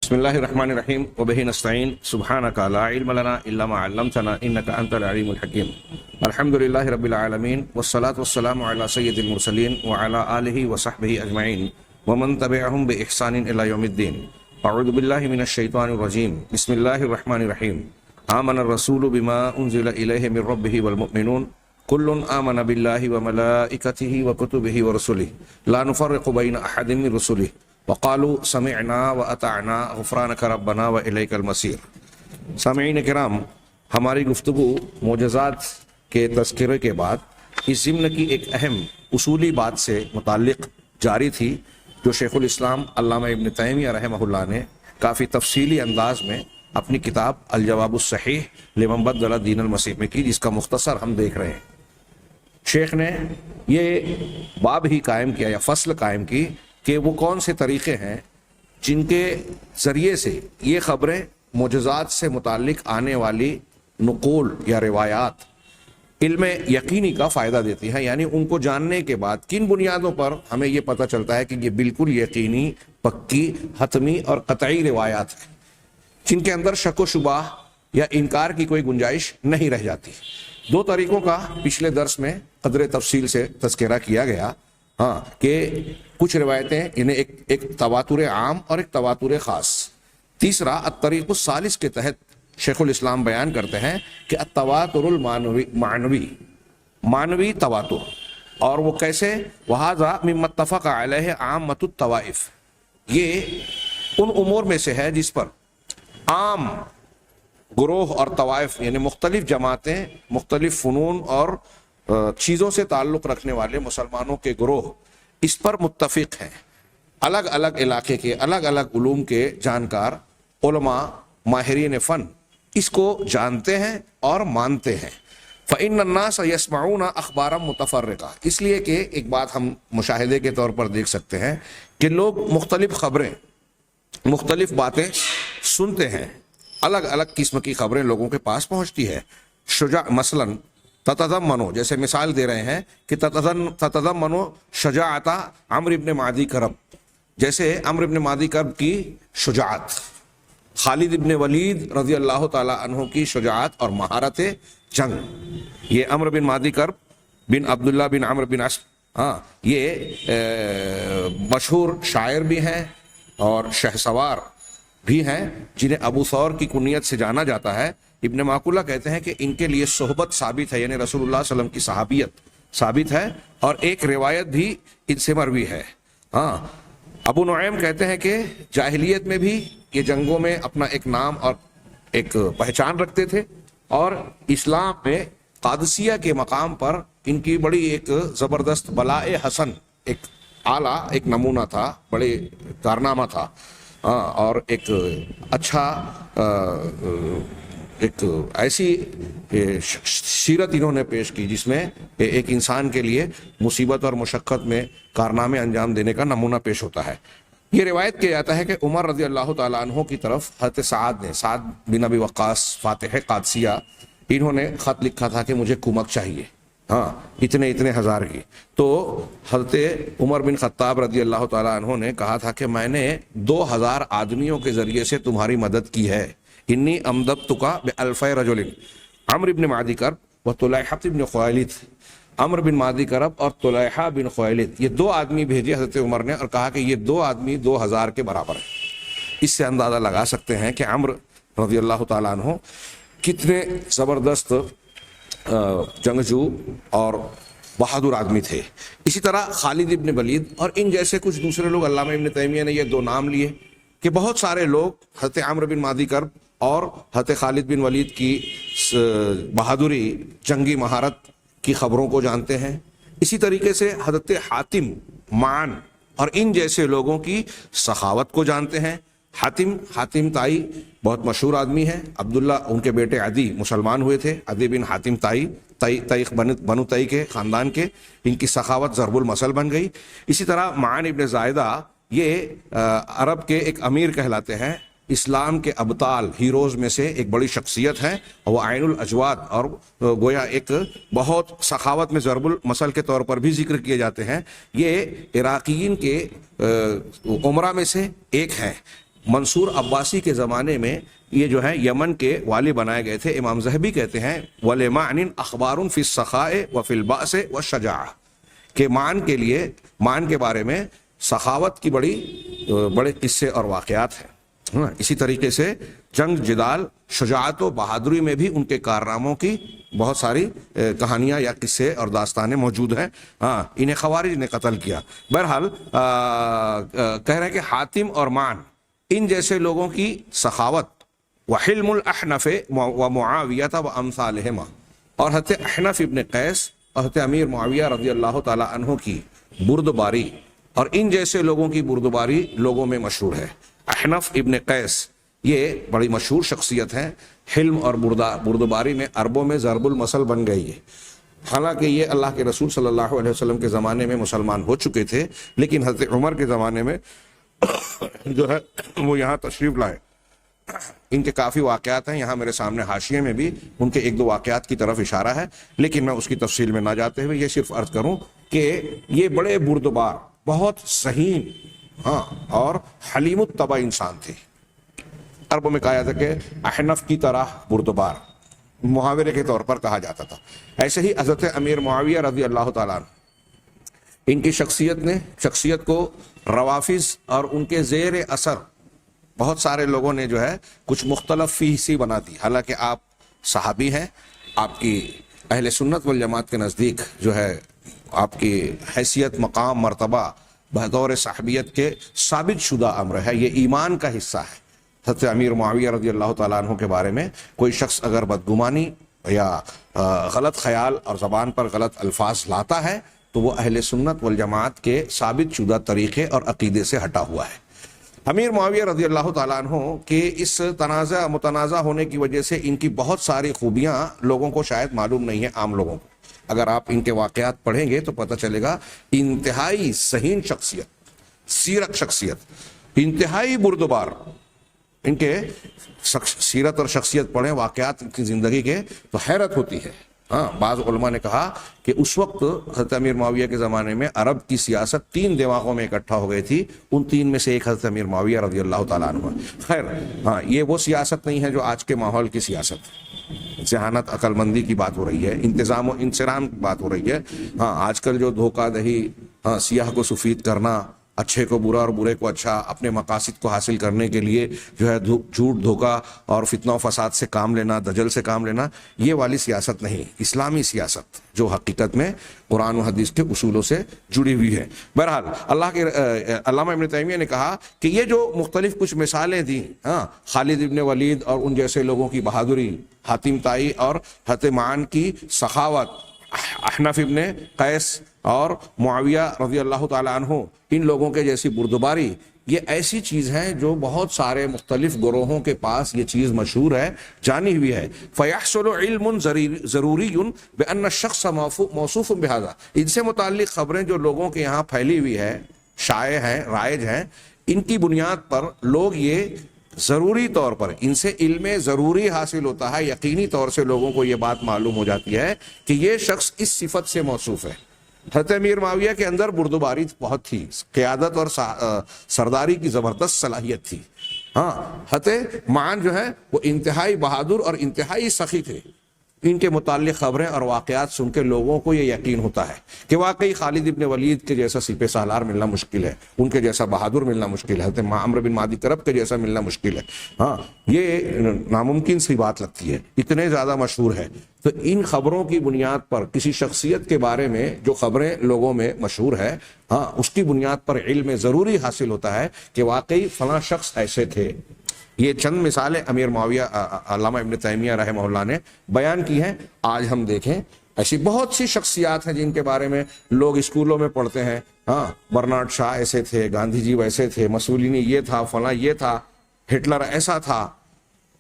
بسم الله الرحمن الرحيم وبه نستعين سبحانك لا علم لنا إلا ما علمتنا إنك أنت العليم الحكيم. الحمد لله رب العالمين والصلاة والسلام على سيد المرسلين وعلى آله وصحبه أجمعين ومن تبعهم بإحسان إلى يوم الدين. أعوذ بالله من الشيطان الرجيم. بسم الله الرحمن الرحيم. آمن الرسول بما أنزل إليه من ربه والمؤمنون كل آمن بالله وملائكته وكتبه ورسله لا نفرق بين أحد من رسله وقالوا سمعنا وأطعنا غفرانك ربنا وإليك المصير. سامعین کرام، ہماری گفتگو معجزات کے تذکرے کے بعد اس ضمن کی ایک اہم اصولی بات سے متعلق جاری تھی جو شیخ الاسلام علامہ ابن تیمیہ رحمہ اللہ نے کافی تفصیلی انداز میں اپنی کتاب الجواب الصحیح لمن بدل دین المسیح میں کی، جس کا مختصر ہم دیکھ رہے ہیں. شیخ نے یہ باب ہی قائم کیا یا فصل قائم کی کہ وہ کون سے طریقے ہیں جن کے ذریعے سے یہ خبریں معجزات سے متعلق آنے والی نقول یا روایات علم یقینی کا فائدہ دیتی ہیں، یعنی ان کو جاننے کے بعد کن بنیادوں پر ہمیں یہ پتہ چلتا ہے کہ یہ بالکل یقینی، پکی، حتمی اور قطعی روایات ہیں جن کے اندر شک و شبہ یا انکار کی کوئی گنجائش نہیں رہ جاتی. دو طریقوں کا پچھلے درس میں قدر تفصیل سے تذکرہ کیا گیا کہ کچھ روایتیں انہیں ایک تواتر عام اور ایک تواتر خاص. تیسرا الطریق الثالث کے تحت شیخ الاسلام بیان کرتے ہیں کہ التواتر معنوی تواتر، اور وہ کیسے؟ وہذا مما اتفق علیہ عامۃ الطوائف، یہ ان امور میں سے ہے جس پر عام گروہ اور طوائف یعنی مختلف جماعتیں، مختلف فنون اور چیزوں سے تعلق رکھنے والے مسلمانوں کے گروہ اس پر متفق ہیں. الگ الگ علاقے کے الگ الگ علوم کے جانکار علماء، ماہرین فن اس کو جانتے ہیں اور مانتے ہیں. فإن الناس يسمعون اخبارا متفرقہ، اس لیے کہ ایک بات ہم مشاہدے کے طور پر دیکھ سکتے ہیں کہ لوگ مختلف خبریں، مختلف باتیں سنتے ہیں، الگ الگ قسم کی خبریں لوگوں کے پاس پہنچتی ہے. مثلاً تتضمنو، جیسے مثال دے رہے ہیں کہ تتضمنو شجاعت عمرو بن معدی کرب، جیسے عمرو بن معدی کرب کی شجاعت، خالد بن ولید رضی اللہ تعالی عنہ کی شجاعت اور مہارت جنگ. یہ عمرو بن معدی کرب بن عبداللہ بن عمرو بن عاص یہ مشہور شاعر بھی ہیں اور شہسوار بھی ہیں جنہیں ابو ثور کی کنیت سے جانا جاتا ہے. ابن معقولہ کہتے ہیں کہ ان کے لیے صحبت ثابت ہے، یعنی رسول اللہ صلی اللہ علیہ وسلم کی صحابیت ثابت ہے، اور ایک روایت بھی ان سے مروی ہے. ابو نعیم کہتے ہیں کہ جاہلیت میں بھی یہ جنگوں میں اپنا ایک نام اور ایک پہچان رکھتے تھے، اور اسلام میں قادسیہ کے مقام پر ان کی بڑی ایک زبردست بلاء حسن، ایک اعلیٰ ایک نمونہ تھا، بڑے کارنامہ تھا، اور ایک اچھا ایک ایسی سیرت انہوں نے پیش کی جس میں ایک انسان کے لیے مصیبت اور مشقت میں کارنامے انجام دینے کا نمونہ پیش ہوتا ہے. یہ روایت کیا جاتا ہے کہ عمر رضی اللہ تعالیٰ عنہ کی طرف حضرت سعد بن ابی وقاص فاتح قادسیہ، انہوں نے خط لکھا تھا کہ مجھے کمک چاہیے اتنے ہزار کی. تو حضرت عمر بن خطاب رضی اللہ تعالیٰ عنہ نے کہا تھا کہ میں نے 2000 آدمیوں کے ذریعے سے تمہاری مدد کی ہے. انی امددتک بألف رجل. عمرو بن معدی کرب و طلیحہ بن خویلد، عمرو بن معدی کرب اور طلیحہ بن خویلد، یہ 2 آدمی بھیجے حضرت عمر نے، اور کہا کہ یہ 2 آدمی 2000 کے برابر ہیں. اس سے اندازہ لگا سکتے ہیں کہ عمرو رضی اللہ تعالیٰ عنہ کتنے زبردست جنگجو اور بہادر آدمی تھے. اسی طرح خالد ابن ولید اور ان جیسے کچھ دوسرے لوگ، علامہ ابن تیمیہ نے یہ 2 نام لیے کہ بہت سارے لوگ حضرت عمرو بن معدی کرب اور حضرت خالد بن ولید کی بہادری، جنگی مہارت کی خبروں کو جانتے ہیں. اسی طریقے سے حضرت حاتم معن اور ان جیسے لوگوں کی سخاوت کو جانتے ہیں. حاتم تائی بہت مشہور آدمی ہے، عبداللہ ان کے بیٹے عدی مسلمان ہوئے تھے، عدی بن حاتم تائی بنو تائی کے خاندان کے، ان کی سخاوت ضرب المثل بن گئی. اسی طرح معن ابن زائدہ یہ عرب کے ایک امیر کہلاتے ہیں، اسلام کے ابطال ہیروز میں سے ایک بڑی شخصیت ہے، وہ عین الاجواد، اور گویا ایک بہت سخاوت میں ضرب المثل کے طور پر بھی ذکر کیے جاتے ہیں. یہ عراقیین کے عمرہ میں سے ایک ہیں. منصور عباسی کے زمانے میں یہ جو ہے یمن کے والی بنائے گئے تھے. امام ذہبی کہتے ہیں وَلِمَعْنٍ أَخْبَارٌ فِي السَّخَاءِ وَفِي الْبَأْسِ وَالشَّجَاعَةِ کہ مان کے لیے، مان کے بارے میں سخاوت کی بڑے قصے اور واقعات ہیں. اسی طریقے سے جنگ جدال، شجاعت و بہادری میں بھی ان کے کارناموں کی بہت ساری کہانیاں یا قصے اور داستانیں موجود ہیں. انہیں خوارج نے قتل کیا. بہرحال کہہ رہے ہیں کہ حاتم اور معن ان جیسے لوگوں کی سخاوت وحلم الاحنف ومعاویہ وامثالہما، اور حضرت احنف ابن قیس اور حضرت امیر معاویہ رضی اللہ تعالی عنہ کی بردباری، اور ان جیسے لوگوں کی بردباری لوگوں میں مشہور ہے. احنف ابن قیس یہ بڑی مشہور شخصیت ہیں. حلم اور بردباری میں عربوں میں ضرب المثل بن گئی ہے. حالانکہ یہ اللہ کے رسول صلی اللہ علیہ وسلم کے زمانے میں مسلمان ہو چکے تھے، لیکن حضرت عمر کے زمانے میں جو ہے وہ یہاں تشریف لائے. ان کے کافی واقعات ہیں، یہاں میرے سامنے حاشیے میں بھی ان کے ایک دو واقعات کی طرف اشارہ ہے، لیکن میں اس کی تفصیل میں نہ جاتے ہوئے یہ صرف عرض کروں کہ یہ بڑے بردبار، بہت ذہین اور حلیم الطبع انسان تھے. عربوں میں کہا جاتا ہے کہ احنف کی طرح بردبار، محاورے کے طور پر کہا جاتا تھا. ایسے ہی حضرت امیر معاویہ رضی اللہ تعالیٰ عنہ، ان کی شخصیت کو روافظ اور ان کے زیر اثر بہت سارے لوگوں نے جو ہے کچھ مختلف فیسی بنا دی. حالانکہ آپ صحابی ہیں، آپ کی اہل سنت والجماعت کے نزدیک جو ہے آپ کی حیثیت، مقام، مرتبہ بطور صحابیت کے ثابت شدہ امر ہے، یہ ایمان کا حصہ ہے. حضرت امیر معاویہ رضی اللہ تعالیٰ عنہ کے بارے میں کوئی شخص اگر بدگمانی یا غلط خیال اور زبان پر غلط الفاظ لاتا ہے تو وہ اہل سنت والجماعت کے ثابت شدہ طریقے اور عقیدے سے ہٹا ہوا ہے. امیر معاویہ رضی اللہ تعالیٰ عنہ کے اس متنازع ہونے کی وجہ سے ان کی بہت ساری خوبیاں لوگوں کو شاید معلوم نہیں ہے، عام لوگوں کو. اگر آپ ان کے واقعات پڑھیں گے تو پتہ چلے گا انتہائی ذہین شخصیت، سیرت شخصیت، انتہائی بردبار. ان کے سیرت اور شخصیت پڑھیں، واقعات کی زندگی کے، تو حیرت ہوتی ہے. بعض علماء نے کہا کہ اس وقت حضرت امیر معاویہ کے زمانے میں عرب کی سیاست 3 دماغوں میں اکٹھا ہو گئی تھی. ان 3 میں سے ایک حضرت امیر معاویہ رضی اللہ تعالیٰ عنہ. خیر یہ وہ سیاست نہیں ہے جو آج کے ماحول کی سیاست ہے. ذہانت، عقل مندی کی بات ہو رہی ہے، انتظام و انصرام کی بات ہو رہی ہے. آج کل جو دھوکہ دہی، سیاہ کو سفید کرنا، اچھے کو برا اور برے کو اچھا، اپنے مقاصد کو حاصل کرنے کے لیے جو ہے جھوٹ، دھوکہ اور فتنہ و فساد سے کام لینا، دجل سے کام لینا، یہ والی سیاست نہیں. اسلامی سیاست جو حقیقت میں قرآن و حدیث کے اصولوں سے جڑی ہوئی ہے. بہرحال علامہ ابن تیمیہ نے کہا کہ یہ جو مختلف کچھ مثالیں دیں، خالد ابن ولید اور ان جیسے لوگوں کی بہادری، حاتم طائی اور حضرت معن کی سخاوت، احنف ابن قیس اور معاویہ رضی اللہ تعالی عنہ، ان لوگوں کے جیسی بردباری، یہ ایسی چیز ہے جو بہت سارے مختلف گروہوں کے پاس یہ چیز مشہور ہے، جانی ہوئی ہے. فَيَحْصُلُ عِلْمٌ ضَرُورِيٌّ بِأَنَّ الشَّخْصَ مَوْصُوفٌ بِهَذَا. ان سے متعلق خبریں جو لوگوں کے یہاں پھیلی ہوئی ہے، شائع ہیں، رائج ہیں، ان کی بنیاد پر لوگ یہ ضروری طور پر ان سے علم ضروری حاصل ہوتا ہے، یقینی طور سے لوگوں کو یہ بات معلوم ہو جاتی ہے کہ یہ شخص اس صفت سے موصوف ہے. حضرت امیر معاویہ کے اندر بردباری بہت تھی، قیادت اور سرداری کی زبردست صلاحیت تھی. حضرت معن جو ہے وہ انتہائی بہادر اور انتہائی سخی تھے. ان کے متعلق خبریں اور واقعات سن کے لوگوں کو یہ یقین ہوتا ہے کہ واقعی خالد ابن ولید کے جیسا سپہ سالار ملنا مشکل ہے، ان کے جیسا بہادر ملنا مشکل ہے، حضرت عمرو بن معدی کرب کے جیسا ملنا مشکل ہے. یہ ناممکن سی بات لگتی ہے، اتنے زیادہ مشہور ہے. تو ان خبروں کی بنیاد پر کسی شخصیت کے بارے میں جو خبریں لوگوں میں مشہور ہے، اس کی بنیاد پر علم ضروری حاصل ہوتا ہے کہ واقعی فلاں شخص ایسے تھے. یہ چند مثالیں امیر معاویہ علامہ ابن تیمیہ رحمہ اللہ نے بیان کی ہیں. آج ہم دیکھیں ایسی بہت سی شخصیات ہیں جن کے بارے میں لوگ اسکولوں میں پڑھتے ہیں. برنارڈ شاہ ایسے تھے، گاندھی جی ویسے تھے، مسولینی یہ تھا، فلاں یہ تھا، ہٹلر ایسا تھا.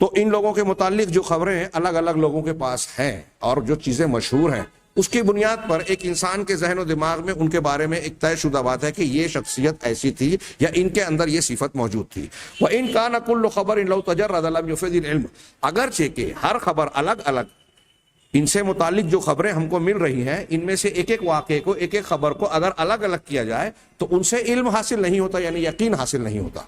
تو ان لوگوں کے متعلق جو خبریں الگ الگ لوگوں کے پاس ہیں اور جو چیزیں مشہور ہیں، اس کی بنیاد پر ایک انسان کے ذہن و دماغ میں ان کے بارے میں ایک طے شدہ بات ہے کہ یہ شخصیت ایسی تھی یا ان کے اندر یہ صفت موجود تھی. وَإِن كَانَ كُلُّ خَبَرٍ لَوْ تَجَرَّدَ لَمْ يُفِدِ الْعِلْمَ. اگرچہ کہ ہر خبر الگ الگ، ان سے متعلق جو خبریں ہم کو مل رہی ہیں، ان میں سے ایک ایک واقعے کو، ایک ایک خبر کو اگر الگ الگ کیا جائے تو ان سے علم حاصل نہیں ہوتا، یعنی یقین حاصل نہیں ہوتا.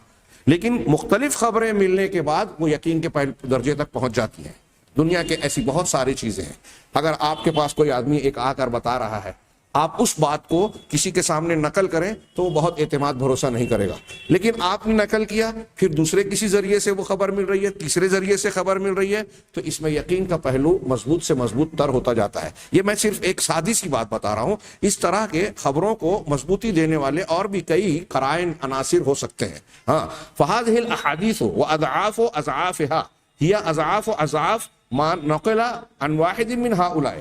لیکن مختلف خبریں ملنے کے بعد وہ یقین کے پہلے درجے تک پہنچ جاتی ہیں. دنیا کے ایسی بہت ساری چیزیں ہیں. اگر آپ کے پاس کوئی آدمی ایک آ کر بتا رہا ہے, آپ اس بات کو کسی کے سامنے نقل کریں تو وہ بہت اعتماد بھروسہ نہیں کرے گا. لیکن آپ نے نقل کیا, پھر دوسرے کسی ذریعے سے وہ خبر مل رہی ہے, تیسرے ذریعے سے خبر مل رہی ہے, تو اس میں یقین کا پہلو مضبوط سے مضبوط تر ہوتا جاتا ہے. یہ میں صرف ایک سادی سی بات بتا رہا ہوں. اس طرح کے خبروں کو مضبوطی دینے والے اور بھی کئی قرائن عناصر ہو سکتے ہیں. ہاں, فہذه الاحاديث واضعاف اضعافها هي اضعاف اضعاف ما نقل عن واحد من هؤلاء.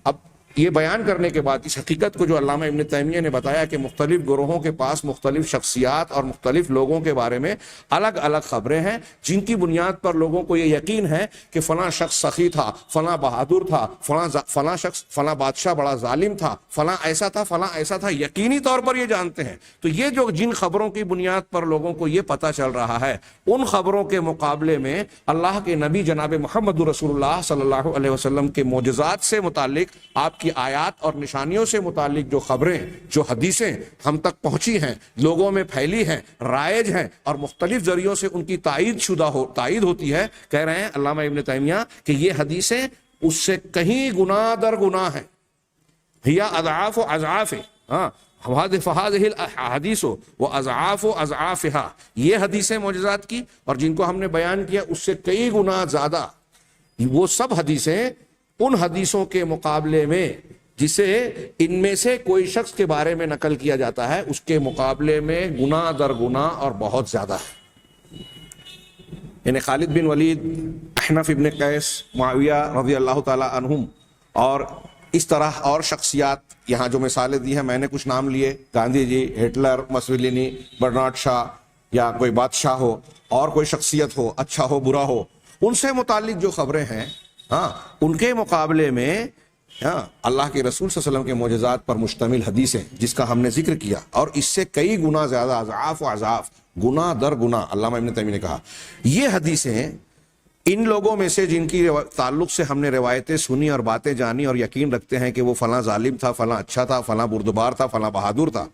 اب یہ بیان کرنے کے بعد اس حقیقت کو جو علامہ ابن تیمیہ نے بتایا کہ مختلف گروہوں کے پاس مختلف شخصیات اور مختلف لوگوں کے بارے میں الگ الگ خبریں ہیں, جن کی بنیاد پر لوگوں کو یہ یقین ہے کہ فلاں شخص سخی تھا, فلاں بہادر تھا, فلاں شخص فلاں بادشاہ بڑا ظالم تھا, فلاں ایسا تھا, فلاں ایسا تھا, یقینی طور پر یہ جانتے ہیں. تو یہ جو جن خبروں کی بنیاد پر لوگوں کو یہ پتہ چل رہا ہے, ان خبروں کے مقابلے میں اللہ کے نبی جناب محمد رسول اللہ صلی اللہ علیہ وسلم کے معجزات سے متعلق, آپ کی آیات اور نشانیوں سے متعلق جو خبریں, جو حدیثیں ہم تک پہنچی ہیں, لوگوں میں پھیلی ہیں, رائج ہیں, اور مختلف ذریعوں سے ان کی تائید ہوتی ہے. کہہ رہے ہیں علامہ ابن تیمیہ کہ یہ حدیثیں اس سے کہیں گنا در گنا ہیں. ہیا اضعاف و اضعاف, ہاں, فہذه الاحادیث و اضعاف و اضعافها, یہ حدیثیں معجزات کی اور جن کو ہم نے بیان کیا اس سے کئی گنا زیادہ, وہ سب حدیثیں ان حدیثوں کے مقابلے میں جسے ان میں سے کوئی شخص کے بارے میں نقل کیا جاتا ہے, اس کے مقابلے میں گنا در گنا اور بہت زیادہ ہے. یعنی خالد بن ولید, احنف ابن قیس, معاویہ رضی اللہ تعالی عنہم, اور اس طرح اور شخصیات یہاں جو مثالیں دی ہیں, میں نے کچھ نام لیے, گاندھی جی, ہٹلر, مسولینی, برنارڈ شاہ, یا کوئی بادشاہ ہو اور کوئی شخصیت ہو, اچھا ہو برا ہو, ان سے متعلق جو خبریں ہیں, ہاں, ان کے مقابلے میں اللہ کے رسول صلی اللہ علیہ وسلم کے معجزات پر مشتمل حدیثیں جس کا ہم نے ذکر کیا, اور اس سے کئی گنا زیادہ, اضعاف و اضعاف, گنا در گنا, علامہ ابن تیمیہ نے کہا یہ حدیثیں ان لوگوں میں سے جن کی تعلق سے ہم نے روایتیں سنی اور باتیں جانی اور یقین رکھتے ہیں کہ وہ فلاں ظالم تھا, فلاں اچھا تھا, فلاں بردبار تھا, فلاں بہادر تھا,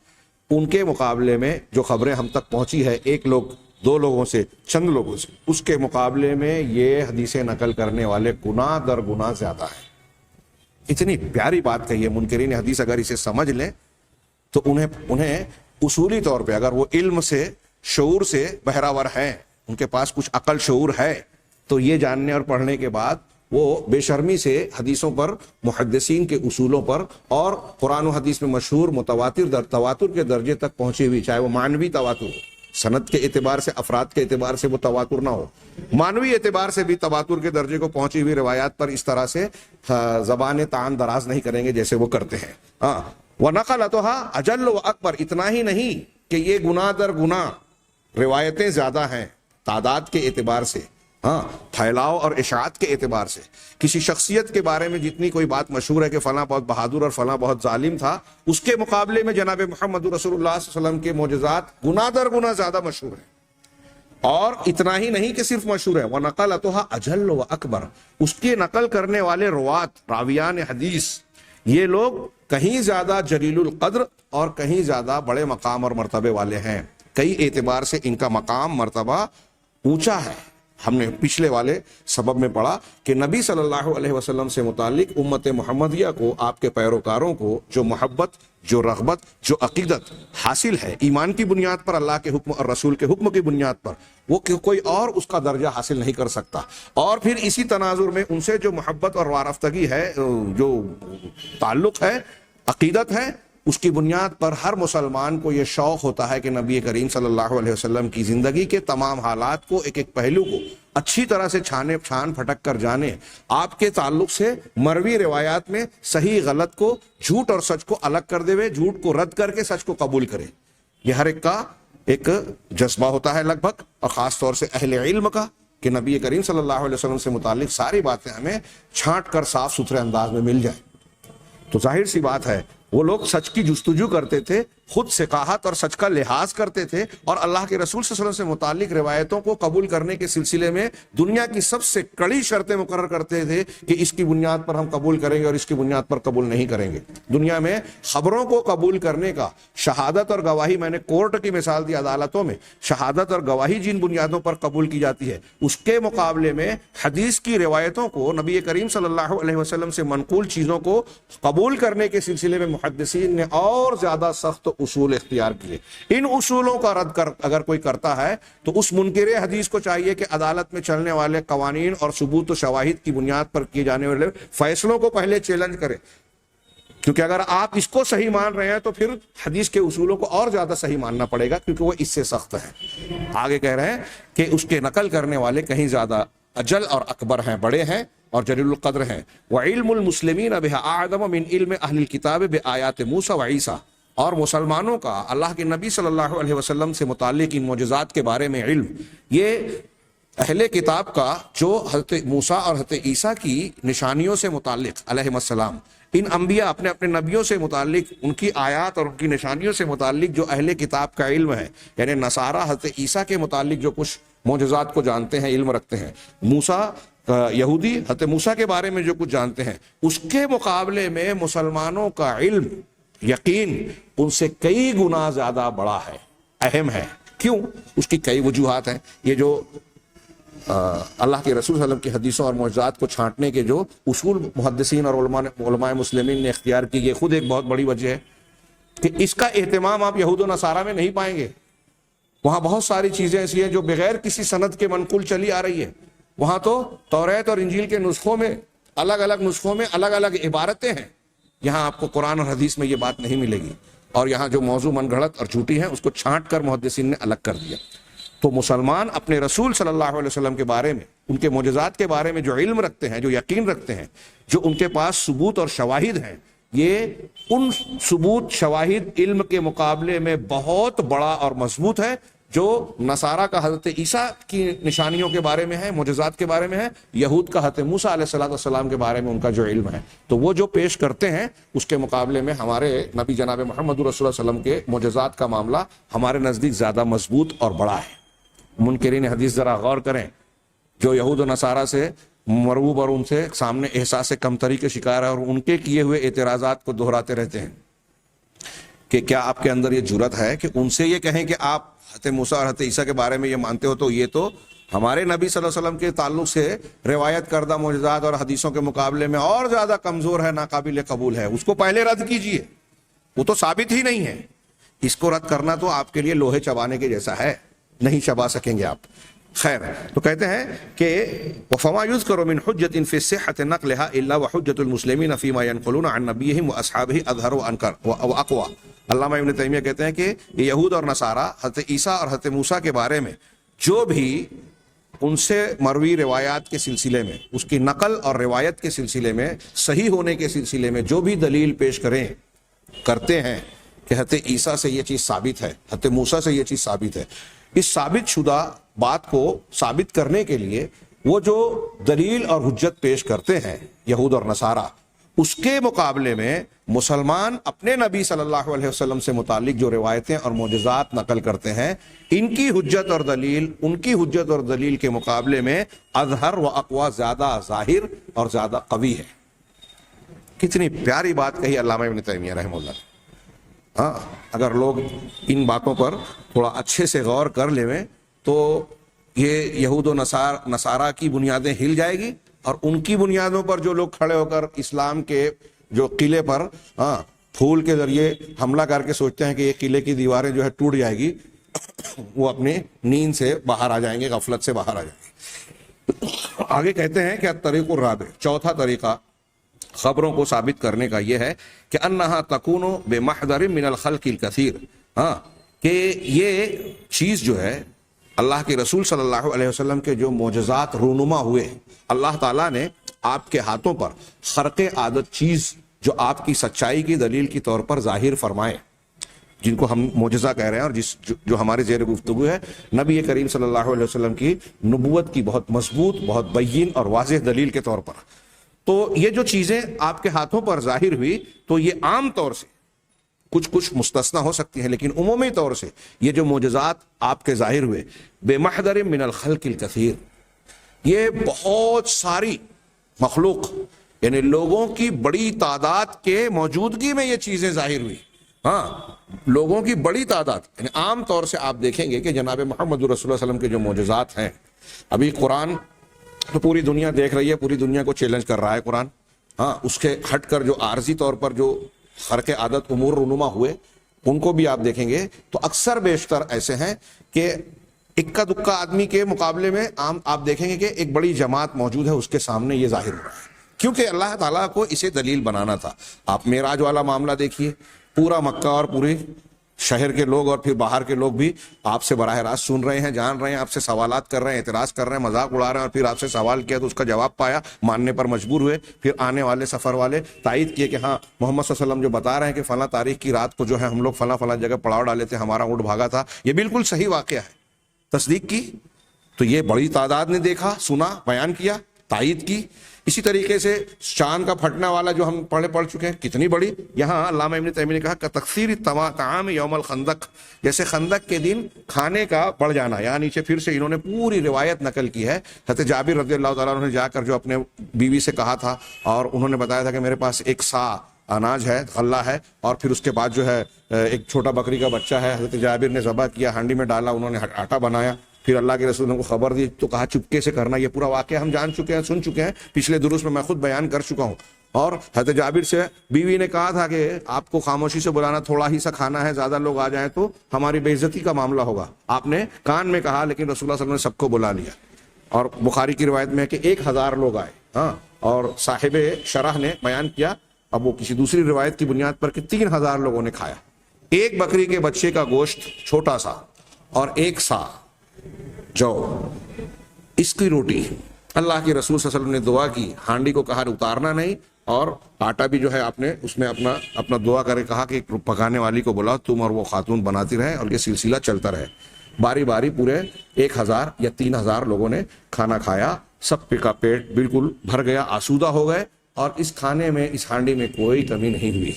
ان کے مقابلے میں جو خبریں ہم تک پہنچی ہے ایک لوگ, دو لوگوں سے, چند لوگوں سے, اس کے مقابلے میں یہ حدیثیں نقل کرنے والے گنا در گنا زیادہ ہیں. اتنی پیاری بات کہی ہے. منکرین حدیث اگر اسے سمجھ لیں تو انہیں اصولی طور پہ اگر وہ علم سے, شعور سے بہراور ہیں, ان کے پاس کچھ عقل شعور ہے, تو یہ جاننے اور پڑھنے کے بعد وہ بے شرمی سے حدیثوں پر, محدثین کے اصولوں پر, اور قرآن و حدیث میں مشہور متواتر تواتر کے درجے تک پہنچی ہوئی, چاہے وہ معنوی تواتر ہو, سند کے اعتبار سے, افراد کے اعتبار سے وہ تواتر نہ ہو, معنوی اعتبار سے بھی تواتر کے درجے کو پہنچی ہوئی روایات پر اس طرح سے زبان تعان دراز نہیں کریں گے جیسے وہ کرتے ہیں. ہاں, وَنَقَلَتُهَا اجل و اکبر, اتنا ہی نہیں کہ یہ گناہ در گناہ روایتیں زیادہ ہیں تعداد کے اعتبار سے, ہاں, پھیلاؤ اور اشاعت کے اعتبار سے. کسی شخصیت کے بارے میں جتنی کوئی بات مشہور ہے کہ فلاں بہت بہادر اور فلاں بہت ظالم تھا, اس کے مقابلے میں جناب محمد رسول اللہ صلی اللہ علیہ وسلم کے معجزات گنا در گنا زیادہ مشہور ہیں. اور اتنا ہی نہیں کہ صرف مشہور ہے, وَنَقَلَتُهَا اجل و اکبر, اس کے نقل کرنے والے روات, راویان حدیث, یہ لوگ کہیں زیادہ جلیل القدر اور کہیں زیادہ بڑے مقام اور مرتبے والے ہیں. کئی اعتبار سے ان کا مقام مرتبہ اونچا ہے. ہم نے پچھلے والے سبب میں پڑھا کہ نبی صلی اللہ علیہ وسلم سے متعلق امت محمدیہ کو, آپ کے پیروکاروں کو جو محبت, جو رغبت, جو عقیدت حاصل ہے ایمان کی بنیاد پر, اللہ کے حکم اور رسول کے حکم کی بنیاد پر, وہ کوئی اور اس کا درجہ حاصل نہیں کر سکتا. اور پھر اسی تناظر میں ان سے جو محبت اور وارفتگی ہے, جو تعلق ہے, عقیدت ہے, اس کی بنیاد پر ہر مسلمان کو یہ شوق ہوتا ہے کہ نبی کریم صلی اللہ علیہ وسلم کی زندگی کے تمام حالات کو, ایک ایک پہلو کو اچھی طرح سے چھان پھٹک کر جانے, آپ کے تعلق سے مروی روایات میں صحیح غلط کو, جھوٹ اور سچ کو الگ کر دے ہوئے, جھوٹ کو رد کر کے سچ کو قبول کرے. یہ ہر ایک کا ایک جذبہ ہوتا ہے لگ بھگ, اور خاص طور سے اہل علم کا, کہ نبی کریم صلی اللہ علیہ وسلم سے متعلق ساری باتیں ہمیں چھانٹ کر صاف ستھرے انداز میں مل جائیں. تو ظاہر سی بات ہے وہ لوگ سچ کی جستجو کرتے تھے, خود ثقافت اور سچ کا لحاظ کرتے تھے اور اللہ کے رسول صلی اللہ علیہ وسلم سے متعلق روایتوں کو قبول کرنے کے سلسلے میں دنیا کی سب سے کڑی شرطیں مقرر کرتے تھے کہ اس کی بنیاد پر ہم قبول کریں گے اور اس کی بنیاد پر قبول نہیں کریں گے. دنیا میں خبروں کو قبول کرنے کا شہادت اور گواہی، میں نے کورٹ کی مثال دی، عدالتوں میں شہادت اور گواہی جن بنیادوں پر قبول کی جاتی ہے، اس کے مقابلے میں حدیث کی روایتوں کو، نبی کریم صلی اللہ علیہ وسلم سے منقول چیزوں کو قبول کرنے کے سلسلے میں محدثین نے اور زیادہ سخت اصول اختیار کیے. ان اصولوں کا رد اگر کوئی کرتا ہے تو اس منکر حدیث کو چاہیے کہ عدالت میں چلنے والے قوانین اور ثبوت و شواہد کی بنیاد پر کیے جانے والے فیصلوں کو پہلے چیلنج کرے، کیونکہ اگر آپ اس کو صحیح مان رہے ہیں تو پھر حدیث کے اصولوں کو اور زیادہ صحیح ماننا پڑے گا، کیونکہ وہ اس سے سخت ہے. آگے کہہ رہے ہیں کہ اس کے نقل کرنے والے کہیں زیادہ اجل اور اکبر ہیں، بڑے ہیں اور جلیل القدر ہیں. وعلم المسلمین بها اعظم من علم اہل الکتاب بآیات موسیٰ وعیسیٰ، اور مسلمانوں کا اللہ کے نبی صلی اللہ علیہ وسلم سے متعلق ان معجزات کے بارے میں علم، یہ اہل کتاب کا جو حضرت موسیٰ اور حضرت عیسیٰ کی نشانیوں سے متعلق علیہ السلام، ان انبیاء اپنے اپنے نبیوں سے متعلق ان کی آیات اور ان کی نشانیوں سے متعلق جو اہل کتاب کا علم ہے، یعنی نصارہ حضرت عیسیٰ کے متعلق جو کچھ معجزات کو جانتے ہیں، علم رکھتے ہیں، موسیٰ یہودی حضرت موسیٰ کے بارے میں جو کچھ جانتے ہیں، اس کے مقابلے میں مسلمانوں کا علم، یقین ان سے کئی گنا زیادہ بڑا ہے، اہم ہے. کیوں؟ اس کی کئی وجوہات ہیں. یہ جو اللہ کے رسول صلی اللہ علیہ وسلم کی حدیثوں اور معجزات کو چھانٹنے کے جو اصول محدثین اور علماء مسلمین نے اختیار کی، یہ خود ایک بہت بڑی وجہ ہے کہ اس کا اہتمام آپ یہود و نصارہ میں نہیں پائیں گے. وہاں بہت ساری چیزیں ایسی ہیں جو بغیر کسی سند کے منقول چلی آ رہی ہے. وہاں تو توریت اور انجیل کے نسخوں میں الگ الگ نسخوں میں الگ الگ عبارتیں ہیں. یہاں آپ کو قرآن اور حدیث میں یہ بات نہیں ملے گی، اور یہاں جو موضوع من گھڑت اور جھوٹی ہیں اس کو چھانٹ کر محدثین نے الگ کر دیا. تو مسلمان اپنے رسول صلی اللہ علیہ وسلم کے بارے میں، ان کے معجزات کے بارے میں جو علم رکھتے ہیں، جو یقین رکھتے ہیں، جو ان کے پاس ثبوت اور شواہد ہیں، یہ ان ثبوت شواہد علم کے مقابلے میں بہت بڑا اور مضبوط ہے جو نصارہ کا حضرت عیسیٰ کی نشانیوں کے بارے میں ہے، معجزات کے بارے میں ہے، یہود کا حضرت موسیٰ علیہ السلام کے بارے میں ان کا جو علم ہے. تو وہ جو پیش کرتے ہیں اس کے مقابلے میں ہمارے نبی جناب محمد رسول اللہ علیہ وسلم کے معجزات کا معاملہ ہمارے نزدیک زیادہ مضبوط اور بڑا ہے. منکرین حدیث ذرا غور کریں، جو یہود و نصارہ سے مرعوب اور ان سے سامنے احساس کمتری کے شکار ہے اور ان کے کیے ہوئے اعتراضات کو دہراتے رہتے ہیں، کہ کیا آپ کے اندر یہ جرأت ہے کہ ان سے یہ کہیں کہ آپ حضرت موسیٰ اور حضرت عیسیٰ کے بارے میں یہ مانتے ہو تو یہ تو ہمارے نبی صلی اللہ علیہ وسلم کے تعلق سے روایت کردہ معجزات اور حدیثوں کے مقابلے میں اور زیادہ کمزور ہے، ناقابل قبول ہے، اس کو پہلے رد کیجئے، وہ تو ثابت ہی نہیں ہے. اس کو رد کرنا تو آپ کے لیے لوہے چبانے کے جیسا ہے، نہیں چبا سکیں گے آپ. خیر، تو کہتے ہیں کہ وَفَمَا يُذْكَرُ مِنْ حُجَّةٍ فِي صِحَّةِ نَقْلِهَا إِلَّا وَحُجَّةُ الْمُسْلِمِينَ فِي مَا يَنْقُلُونَ عَنْ نَبِيِّهِمْ وَأَصْحَابِهِ أَظْهَرُ وَأَقْوَى. علامہ ابن تیمیہ کہتے ہیں کہ یہ یہود اور نصارہ حضرت عیسیٰ اور حضرت موسیٰ کے بارے میں جو بھی ان سے مروی روایات کے سلسلے میں، اس کی نقل اور روایت کے سلسلے میں، صحیح ہونے کے سلسلے میں جو بھی دلیل پیش کرتے ہیں کہ حضرت عیسیٰ سے یہ چیز ثابت ہے، حضرت موسیٰ سے یہ چیز ثابت ہے، اس ثابت شدہ بات کو ثابت کرنے کے لیے وہ جو دلیل اور حجت پیش کرتے ہیں یہود اور نصارہ، اس کے مقابلے میں مسلمان اپنے نبی صلی اللہ علیہ وسلم سے متعلق جو روایتیں اور معجزات نقل کرتے ہیں، ان کی حجت اور دلیل، ان کی حجت اور دلیل کے مقابلے میں اظہر و اقوی، زیادہ ظاہر اور زیادہ قوی ہے. کتنی پیاری بات کہی علامہ ابن تیمیہ رحمہ اللہ. ہاں، اگر لوگ ان باتوں پر تھوڑا اچھے سے غور کر لیں تو یہ یہود و نصارہ کی بنیادیں ہل جائے گی، اور ان کی بنیادوں پر جو لوگ کھڑے ہو کر اسلام کے جو قلعے پر پھول کے ذریعے حملہ کر کے سوچتے ہیں کہ یہ قلعے کی دیواریں جو ہے ٹوٹ جائے گی، وہ اپنی نیند سے باہر آ جائیں گے، غفلت سے باہر آ جائیں گے. آگے کہتے ہیں کہ الطریق الرابع، چوتھا طریقہ خبروں کو ثابت کرنے کا یہ ہے کہ انہا تکون بمحضر من الخلق الکثیر، کہ یہ چیز جو ہے اللہ کے رسول صلی اللہ علیہ وسلم کے جو معجزات رونما ہوئے، اللہ تعالیٰ نے آپ کے ہاتھوں پر خرق عادت چیز جو آپ کی سچائی کی دلیل کے طور پر ظاہر فرمائے، جن کو ہم معجزہ کہہ رہے ہیں، اور جو ہمارے زیر گفتگو ہے نبی کریم صلی اللہ علیہ وسلم کی نبوت کی بہت مضبوط، بہت بین اور واضح دلیل کے طور پر. تو یہ جو چیزیں آپ کے ہاتھوں پر ظاہر ہوئی، تو یہ عام طور سے کچھ کچھ مستثنا ہو سکتی ہیں، لیکن عمومی طور سے یہ جو معجزات آپ کے ظاہر ہوئے بے محضر من الخلق الکثیر، یہ بہت ساری مخلوق یعنی لوگوں کی بڑی تعداد کے موجودگی میں یہ چیزیں ظاہر ہوئی. ہاں، لوگوں کی بڑی تعداد، یعنی عام طور سے آپ دیکھیں گے کہ جناب محمد رسول اللہ صلی اللہ علیہ وسلم کے جو معجزات ہیں، ابھی قرآن تو پوری دنیا دیکھ رہی ہے، پوری دنیا کو چیلنج کر رہا ہے قرآن. ہاں، اس کے ہٹ کر جو عارضی طور پر جو خرق عادت امور رونما ہوئے ان کو بھی آپ دیکھیں گے تو اکثر بیشتر ایسے ہیں کہ اکا دکا آدمی کے مقابلے میں عام آپ دیکھیں گے کہ ایک بڑی جماعت موجود ہے، اس کے سامنے یہ ظاہر ہو رہا ہے، کیونکہ اللہ تعالیٰ کو اسے دلیل بنانا تھا. آپ معراج والا معاملہ دیکھیے، پورا مکہ اور پوری شہر کے لوگ اور پھر باہر کے لوگ بھی آپ سے براہ راست سن رہے ہیں، جان رہے ہیں، آپ سے سوالات کر رہے ہیں، اعتراض کر رہے ہیں، مذاق اڑا رہے ہیں، اور پھر آپ سے سوال کیا تو اس کا جواب پایا، ماننے پر مجبور ہوئے. پھر آنے والے سفر والے تائید کیے کہ ہاں محمد صلی اللہ علیہ وسلم جو بتا رہے ہیں کہ فلاں تاریخ کی رات کو جو ہے ہم لوگ فلاں فلاں جگہ پڑاؤ ڈالے تھے، ہمارا اونٹ بھاگا تھا، یہ بالکل صحیح واقعہ ہے. تصدیق کی تو یہ بڑی تعداد نے دیکھا، سنا، بیان کیا، تائید کی. اسی طریقے سے چاند کا پھٹنا والا جو ہم پڑھ چکے ہیں، کتنی بڑی. یہاں علامہ ابن تیمیہ نے کہا کہ تکثیر طعام یوم الخندق، جیسے خندق کے دن کھانے کا بڑھ جانا. یہاں نیچے پھر سے انہوں نے پوری روایت نقل کی ہے. حضرت جابر رضی اللہ تعالیٰ عنہ نے جا کر جو اپنے بیوی سے کہا تھا اور انہوں نے بتایا تھا کہ میرے پاس ایک سا اناج ہے، غلہ ہے، اور پھر اس کے بعد جو ہے ایک چھوٹا بکری کا بچہ ہے. حضرت جابر نے ذبح کیا، ہانڈی میں ڈالا، انہوں نے آٹا بنایا، پھر اللہ کے رسول نے کو خبر دی تو کہا چپکے سے کرنا. یہ پورا واقعہ ہم جان چکے ہیں، سن چکے ہیں، پچھلے دروس میں خود بیان کر چکا ہوں. اور حضرت جابر سے بیوی نے کہا تھا کہ آپ کو خاموشی سے بلانا، تھوڑا ہی سا کھانا ہے، زیادہ لوگ آ جائیں تو ہماری بے عزتی کا معاملہ ہوگا. آپ نے کان میں کہا، لیکن رسول اللہ صلی اللہ علیہ وسلم نے سب کو بلا لیا. اور بخاری کی روایت میں ہے کہ 1000 لوگ آئے. ہاں، اور صاحب شرح نے بیان کیا، اب وہ کسی دوسری روایت کی بنیاد پر، کہ 3000 لوگوں نے کھایا. ایک بکری کے بچے کا گوشت چھوٹا سا اور 1 سا جو اس کی روٹی. اللہ کے رسول صلی اللہ علیہ وسلم نے دعا کی، ہانڈی کو کہا اتارنا نہیں، اور آٹا بھی جو ہے آپ نے اس میں اپنا دعا کرے کہا کہ پکانے والی کو بلاؤ، تم اور وہ خاتون بناتی رہے اور یہ سلسلہ چلتا رہے. باری باری پورے 1000 یا 3000 لوگوں نے کھانا کھایا. سب کا پیٹ بالکل بھر گیا، آسودہ ہو گئے، اور اس کھانے میں، اس ہانڈی میں کوئی کمی نہیں ہوئی.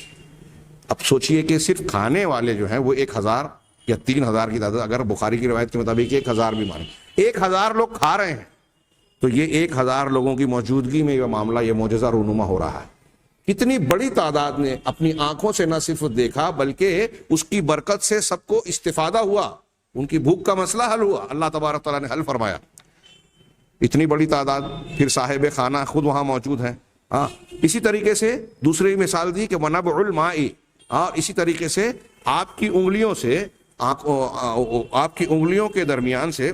اب سوچئے کہ صرف کھانے والے جو ہیں وہ 1000 یا 3000 کی تعداد، اگر بخاری کی روایت کے مطابق 1000 بھی مانے، 1000 لوگ کھا رہے ہیں، تو یہ 1000 لوگوں کی موجودگی میں یہ معاملہ، یہ معجزہ رونما ہو رہا ہے. کتنی بڑی تعداد نے اپنی آنکھوں سے نہ صرف دیکھا بلکہ اس کی برکت سے سب کو استفادہ ہوا، ان کی بھوک کا مسئلہ حل ہوا، اللہ تبارک تعالیٰ نے حل فرمایا. اتنی بڑی تعداد. پھر صاحب خانہ خود وہاں موجود ہیں. ہاں، اسی طریقے سے دوسری مثال دی کہ وَنَبْعُ الْمَاءِ، اور اسی طریقے سے آپ کی انگلیوں سے، آپ کی انگلیوں کے درمیان سے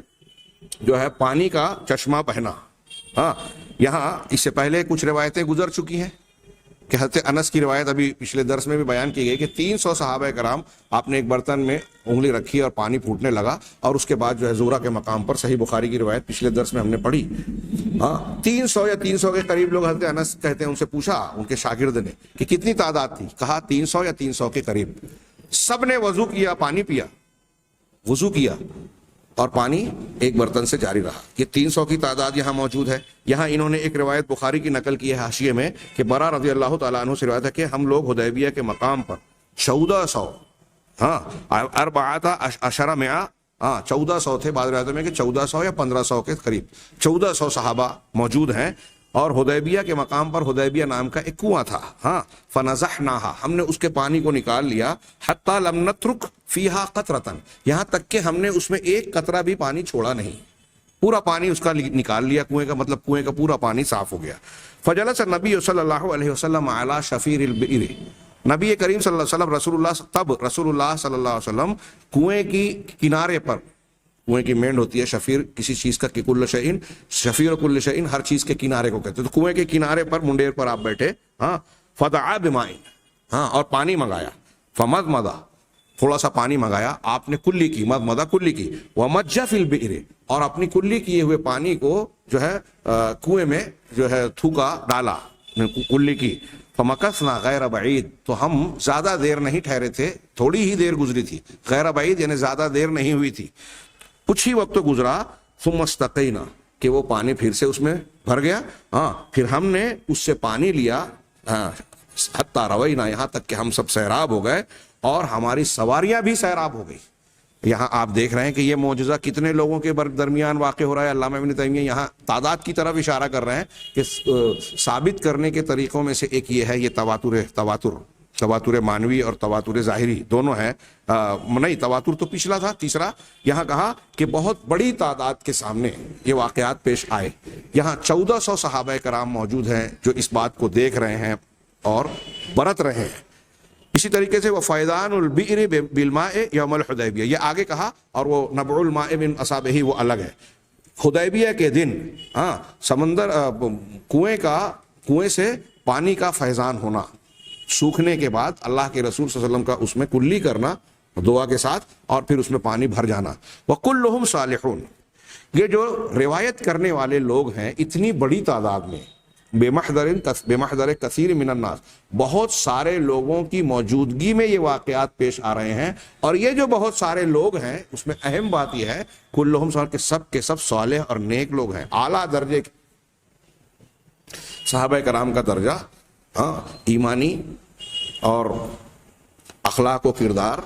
جو ہے پانی کا چشمہ بہنا. ہاں، یہاں اس سے پہلے کچھ روایتیں گزر چکی ہیں کہ حضرت انس کی روایت ابھی پچھلے درس میں بھی بیان کی گئی کہ 300 صحابہ کرام آپ نے ایک برتن میں انگلی رکھی اور پانی پھوٹنے لگا، اور اس کے بعد جو ہے زورا کے مقام پر، صحیح بخاری کی روایت پچھلے درس میں ہم نے پڑھی. ہاں، 300 یا 300 کے قریب لوگ. حضرت انس کہتے ہیں ان سے پوچھا ان کے شاگرد نے کہ کتنی تعداد تھی، کہا 300 یا 300 کے قریب. سب نے وضو کیا، پانی پیا، وضو کیا، اور پانی ایک برتن سے جاری رہا. یہ 300 کی تعداد یہاں موجود ہے. یہاں انہوں نے ایک روایت بخاری کی نقل کی ہے حاشیے میں کہ برا رضی اللہ تعالیٰ عنہ سے روایت ہے کہ ہم لوگ حدیبیہ کے مقام پر 1400، ہاں، 1400، ہاں 1400 تھے. بعض روایتوں میں کہ 1400 یا 1500 کے قریب 1400 صحابہ موجود ہیں. اور حدیبیہ کے مقام پر حدیبیہ نام کا ایک کنواں تھا. ہاں، فنزحناها، ہم نے اس کے پانی کو نکال لیا. حتی لم نترک فیہا قطرۃ، یہاں تک کہ ہم نے اس میں ایک قطرہ بھی پانی چھوڑا نہیں، پورا پانی اس کا نکال لیا کنویں کا، مطلب کنویں کا پورا پانی صاف ہو گیا. فجلس النبی صلی اللہ علیہ وسلم علی شفیر البئر، نبی کریم صلی اللہ علیہ وسلم رسول اللہ صلی اللہ علیہ وسلم کنویں کی کنارے پر، کنویں کی مینڈ ہوتی ہے شفیر کسی چیز کا، کل شیء، شفیر و کل شیء، ہر چیز کے کنارے کو کہتے ہیں. تو کنویں کے کنارے پر، منڈیر پر آپ بیٹھے. ہاں، فدعا بماء، ہاں، اور پانی منگایا. فمضمض، تھوڑا سا پانی منگایا آپ نے، کلی کی، مضمضہ کلی کی. ومجّ فی البئر، اور اپنی کلی کیے ہوئے پانی کو جو ہے کنویں میں جو ہے تھوکا، ڈالا کلی کی. فمکثنا غیر بعید، تو ہم زیادہ دیر نہیں ٹھہرے تھے، تھوڑی ہی دیر گزری تھی. غیر بعید یعنی زیادہ دیر نہیں ہوئی تھی، کچھ ہی وقت گزرا. ثم استقینا، کہ وہ پانی پھر سے اس میں بھر گیا. ہاں، پھر ہم نے اس سے پانی لیا. ہاں، حتی روینا، یہاں تک کہ ہم سب سیراب ہو گئے. اور ہماری سواریاں بھی سیراب ہو گئی. یہاں آپ دیکھ رہے ہیں کہ یہ معجزہ کتنے لوگوں کے درمیان واقع ہو رہا ہے. علامہ ابن تیمیہ یہاں تعداد کی طرف اشارہ کر رہے ہیں کہ ثابت کرنے کے طریقوں میں سے ایک یہ ہے یہ تواتر مانوی اور تواتر ظاہری دونوں ہیں. نہیں، تواتر تو پچھلا تھا. تیسرا یہاں کہا کہ بہت بڑی تعداد کے سامنے یہ واقعات پیش آئے. یہاں 1400 صحابہ کرام موجود ہیں جو اس بات کو دیکھ رہے ہیں اور برت رہے ہیں. اسی طریقے سے وہ فیضان البئر بالماء یوم الحدیبیہ، یہ آگے کہا، اور وہ نبع الماء من اصابہ وہ الگ ہے. حدیبیہ کے دن سمندر کنویں سے پانی کا فیضان ہونا، سوکھنے کے بعد اللہ کے رسول صلی اللہ علیہ وسلم کا اس میں کلی کرنا دعا کے ساتھ، اور پھر اس میں پانی بھر جانا. وَكُلُّهُمْ صَالِحُونَ، یہ جو روایت کرنے والے لوگ ہیں اتنی بڑی تعداد میں، بمحضر کثیر من الناس، بہت سارے لوگوں کی موجودگی میں یہ واقعات پیش آ رہے ہیں. اور یہ جو بہت سارے لوگ ہیں اس میں اہم بات یہ ہے کلہم صالح، کے سب صالح اور نیک لوگ ہیں. اعلیٰ درجے کے صحابہ کرام کا درجہ ایمانی اور اخلاق و کردار